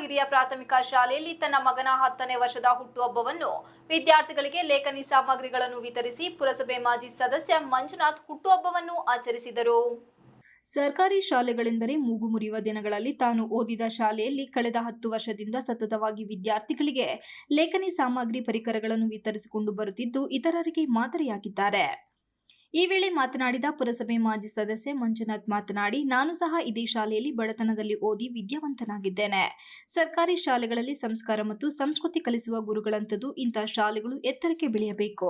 ಹಿರಿಯ ಪ್ರಾಥಮಿಕ ಶಾಲೆಯಲ್ಲಿ ತನ್ನ ಮಗನ 10ನೇ ವರ್ಷದ ಹುಟ್ಟುಹಬ್ಬವನ್ನು ವಿದ್ಯಾರ್ಥಿಗಳಿಗೆ ಲೇಖನಿ ಸಾಮಗ್ರಿಗಳನ್ನು ವಿತರಿಸಿ ಪುರಸಭೆ ಮಾಜಿ ಸದಸ್ಯ ಮಂಜುನಾಥ್ ಹುಟ್ಟುಹಬ್ಬವನ್ನು ಆಚರಿಸಿದರು. ಸರ್ಕಾರಿ ಶಾಲೆಗಳೆಂದರೆ ಮೂಗು ಮುರಿಯುವ ದಿನಗಳಲ್ಲಿ ತಾನು ಓದಿದ ಶಾಲೆಯಲ್ಲಿ ಕಳೆದ 10 ವರ್ಷದಿಂದ ಸತತವಾಗಿ ವಿದ್ಯಾರ್ಥಿಗಳಿಗೆ ಲೇಖನಿ ಸಾಮಗ್ರಿ ಪರಿಕರಗಳನ್ನು ವಿತರಿಸಿಕೊಂಡು ಬರುತ್ತಿದ್ದು ಇತರರಿಗೆ ಮಾದರಿಯಾಗಿದ್ದಾರೆ. ಈ ವೇಳೆ ಮಾತನಾಡಿದ ಪುರಸಭೆ ಮಾಜಿ ಸದಸ್ಯ ಮಂಜುನಾಥ್ ಮಾತನಾಡಿ, ನಾನು ಸಹ ಇದೇ ಶಾಲೆಯಲ್ಲಿ ಬಡತನದಲ್ಲಿ ಓದಿ ವಿದ್ಯಾವಂತನಾಗಿದ್ದೇನೆ. ಸರ್ಕಾರಿ ಶಾಲೆಗಳಲ್ಲಿ ಸಂಸ್ಕಾರ ಮತ್ತು ಸಂಸ್ಕೃತಿ ಕಲಿಸುವ ಗುರುಗಳಂತದ್ದು ಇಂತಹ ಶಾಲೆಗಳು ಎತ್ತರಕ್ಕೆ ಬೆಳೆಯಬೇಕು.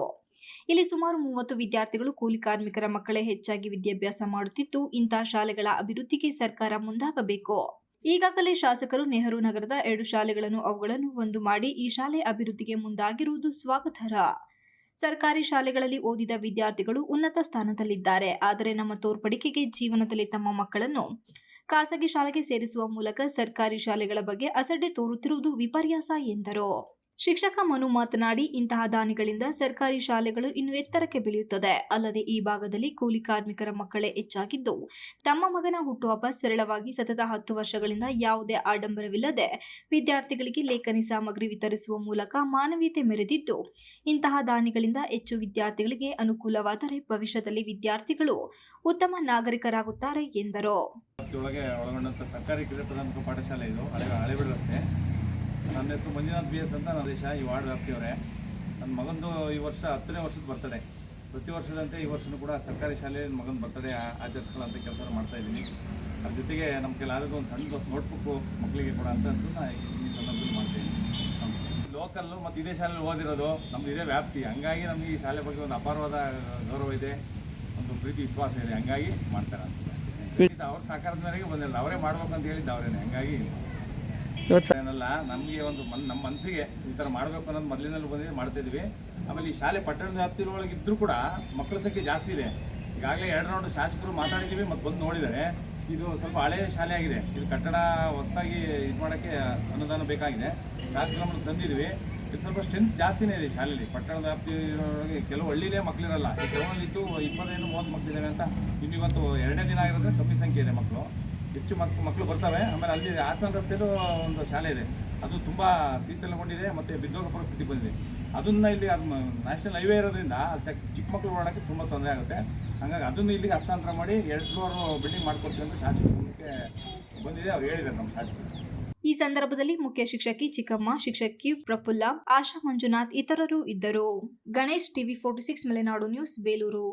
ಇಲ್ಲಿ ಸುಮಾರು 30 ವಿದ್ಯಾರ್ಥಿಗಳು ಕೂಲಿ ಕಾರ್ಮಿಕರ ಮಕ್ಕಳೇ ಹೆಚ್ಚಾಗಿ ವಿದ್ಯಾಭ್ಯಾಸ ಮಾಡುತ್ತಿದ್ದು ಇಂತಹ ಶಾಲೆಗಳ ಅಭಿವೃದ್ಧಿಗೆ ಸರ್ಕಾರ ಮುಂದಾಗಬೇಕು. ಈಗಾಗಲೇ ಶಾಸಕರು ನೆಹರು ನಗರದ 2 ಶಾಲೆಗಳನ್ನು ಅವುಗಳನ್ನು ಒಂದು ಮಾಡಿ ಈ ಶಾಲೆ ಅಭಿವೃದ್ಧಿಗೆ ಮುಂದಾಗಿರುವುದು ಸ್ವಾಗತಾರ್ಹ. ಸರ್ಕಾರಿ ಶಾಲೆಗಳಲ್ಲಿ ಓದಿದ ವಿದ್ಯಾರ್ಥಿಗಳು ಉನ್ನತ ಸ್ಥಾನದಲ್ಲಿದ್ದಾರೆ. ಆದರೆ ನಮ್ಮ ತೋರ್ಪಡಿಕೆಗೆ ಜೀವನದಲ್ಲಿ ತಮ್ಮ ಮಕ್ಕಳನ್ನು ಖಾಸಗಿ ಶಾಲೆಗೆ ಸೇರಿಸುವ ಮೂಲಕ ಸರ್ಕಾರಿ ಶಾಲೆಗಳ ಬಗ್ಗೆ ಅಸಡ್ಡೆ ತೋರುತ್ತಿರುವುದು ವಿಪರ್ಯಾಸ ಎಂದರು. ಶಿಕ್ಷಕ ಮನು ಮಾತನಾಡಿ, ಇಂತಹ ದಾನಿಗಳಿಂದ ಸರ್ಕಾರಿ ಶಾಲೆಗಳು ಇನ್ನು ಎತ್ತರಕ್ಕೆ ಬೆಳೆಯುತ್ತದೆ. ಅಲ್ಲದೆ ಈ ಭಾಗದಲ್ಲಿ ಕೂಲಿ ಕಾರ್ಮಿಕರ ಮಕ್ಕಳೇ ಹೆಚ್ಚಾಗಿದ್ದು ತಮ್ಮ ಮಗನ ಹುಟ್ಟುಹಬ್ಬ ಸರಳವಾಗಿ ಸತತ 10 ವರ್ಷಗಳಿಂದ ಯಾವುದೇ ಆಡಂಬರವಿಲ್ಲದೆ ವಿದ್ಯಾರ್ಥಿಗಳಿಗೆ ಲೇಖನಿ ಸಾಮಗ್ರಿ ವಿತರಿಸುವ ಮೂಲಕ ಮಾನವೀಯತೆ ಮೆರೆದಿದ್ದು ಇಂತಹ ದಾನಿಗಳಿಂದ ಹೆಚ್ಚು ವಿದ್ಯಾರ್ಥಿಗಳಿಗೆ ಅನುಕೂಲವಾದರೆ ಭವಿಷ್ಯದಲ್ಲಿ ವಿದ್ಯಾರ್ಥಿಗಳು ಉತ್ತಮ ನಾಗರಿಕರಾಗುತ್ತಾರೆ ಎಂದರು. ಸರ್ಕಾರಿ ಕಿರಿಯ ಪಾಠಶಾಲೆ ಇದು ಹಳೆಬೀಡು ರಸ್ತೆ. ನನ್ನ ಹೆಸರು ಮಂಜುನಾಥ್ BS ಅಂತ ನನ್ನ ದೇಶ ಈ ವಾರ್ಡ್ ವ್ಯಾಪ್ತಿಯವರೇ. ನನ್ನ ಮಗಂದು ಈ ವರ್ಷ 10ನೇ ವರ್ಷದ ಬರ್ತಡೇ. ಪ್ರತಿ ವರ್ಷದಂತೆ ಈ ವರ್ಷವೂ ಕೂಡ ಸರ್ಕಾರಿ ಶಾಲೆಯಲ್ಲಿ ಮಗನ ಬರ್ತಡೇ ಆಚರಿಸ್ಕೊಳ್ಳೋಂಥ ಕೆಲಸ ಮಾಡ್ತಾಯಿದ್ದೀನಿ. ಅದ್ರ ಜೊತೆಗೆ ನಮ್ಮ ಕೆಲವು ಒಂದು ಸಣ್ಣ ನೋಟ್ಬುಕ್ಕು ಮಕ್ಕಳಿಗೆ ಕೂಡ ಅಂತ ಈ ಸಂದರ್ಭದಲ್ಲಿ ಮಾಡ್ತಾಯಿದ್ದೀನಿ. ನಮಸ್ತೆ. ಲೋಕಲ್ಲು ಮತ್ತು ಇದೇ ಶಾಲೆಯಲ್ಲಿ ಓದಿರೋದು ನಮ್ಮದು ಇದೇ ವ್ಯಾಪ್ತಿ. ಹಂಗಾಗಿ ನಮಗೆ ಈ ಶಾಲೆ ಬಗ್ಗೆ ಒಂದು ಅಪಾರವಾದ ಗೌರವ ಇದೆ, ಒಂದು ಪ್ರೀತಿ ವಿಶ್ವಾಸ ಇದೆ. ಹಂಗಾಗಿ ಮಾಡ್ತಾರೆ ಅಂತ ಅವ್ರ ಸಹಕಾರದ ಮೇರೆಗೆ ಬಂದಿಲ್ಲ, ಅವರೇ ಮಾಡ್ಬೇಕಂತ ಹೇಳಿದ್ದು ಅವರೇನೆ. ಹಂಗಾಗಿ ಏನಲ್ಲ, ನಮಗೆ ಒಂದು ನಮ್ಮ ಮನಸ್ಸಿಗೆ ಈ ಥರ ಮಾಡಬೇಕು ಅನ್ನೋದು ಮೊದಲಿನಲ್ಲಿ ಬಂದಿದೆ, ಮಾಡ್ತಾಯಿದ್ವಿ. ಆಮೇಲೆ ಈ ಶಾಲೆ ಪಟ್ಟಣದ ವ್ಯಾಪ್ತಿಯೊಳಗೆ ಇದ್ದರೂ ಕೂಡ ಮಕ್ಕಳ ಸಂಖ್ಯೆ ಜಾಸ್ತಿ ಇದೆ. ಈಗಾಗಲೇ 2 ರೌಂಡ್ ಶಾಸಕರು ಮಾತಾಡಿದ್ದೀವಿ ಮತ್ತು ಬಂದು ನೋಡಿದ್ದಾರೆ. ಇದು ಸ್ವಲ್ಪ ಹಳೆಯ ಶಾಲೆ ಆಗಿದೆ. ಇದು ಕಟ್ಟಡ ಹೊಸದಾಗಿ ಇದು ಮಾಡೋಕ್ಕೆ ಅನುದಾನ ಬೇಕಾಗಿದೆ. ಶಾಸಕರನ್ನು ತಂದಿದ್ವಿ. ಇದು ಸ್ವಲ್ಪ ಸ್ಟ್ರೆಂತ್ ಜಾಸ್ತಿನೇ ಇದೆ ಶಾಲೆಯಲ್ಲಿ. ಪಟ್ಟಣದ ವ್ಯಾಪ್ತಿಯೊಳಗೆ ಕೆಲವು ಹಳ್ಳಿಲೇ ಮಕ್ಕಳಿರಲ್ಲ. ಈ ಕೆಲವೊಂದಿತ್ತು 25-30 ಮಕ್ಕಳಿದ್ದಾವೆ ಅಂತ. ಇವತ್ತು 2ನೇ ದಿನ ಆಗಿರೋದ್ರೆ ಕಮ್ಮಿ ಸಂಖ್ಯೆ ಇದೆ ಮಕ್ಕಳು. ಹೆಚ್ಚು ಮಕ್ಕಳು ಬರ್ತವೆ. ಆಮೇಲೆ ಅಲ್ಲಿ ಹಾಸನ ರಸ್ತೆಯಲ್ಲೂ ಒಂದು ಶಾಲೆ ಇದೆ, ಅದು ತುಂಬ ಶೀತಲಗೊಂಡಿದೆ ಮತ್ತು ಬಿದ್ದೋಗೋ ಪರಿಸ್ಥಿತಿ ಬಂದಿದೆ. ಅದನ್ನು ಇಲ್ಲಿ ಅದು ನ್ಯಾಷನಲ್ ಹೈವೇ ಇರೋದ್ರಿಂದ ಚಿಕ್ಕ ಮಕ್ಕಳು ಓಡೋಕ್ಕೆ ತುಂಬ ತೊಂದರೆ ಆಗುತ್ತೆ. ಹಾಗಾಗಿ ಅದನ್ನು ಇಲ್ಲಿಗೆ ಹಸ್ತಾಂತರ ಮಾಡಿ 2 ಫ್ಲೋರ್ ಬಿಲ್ಡಿಂಗ್ ಮಾಡ್ಕೊಡ್ತೀವಿ ಅಂತ ಶಾಸಕರಿಗೆ ಬಂದಿದೆ, ಅವ್ರು ಹೇಳಿದ್ದಾರೆ ನಮ್ಮ ಶಾಸಕರು. ಈ ಸಂದರ್ಭದಲ್ಲಿ ಮುಖ್ಯ ಶಿಕ್ಷಕಿ ಚಿಕ್ಕಮ್ಮ, ಶಿಕ್ಷಕಿ ಪ್ರಫುಲ್ಲ, ಆಶಾ ಮಂಜುನಾಥ್ ಇತರರು ಇದ್ದರು. Ganesh, TV 46 Malenadu news, Belur.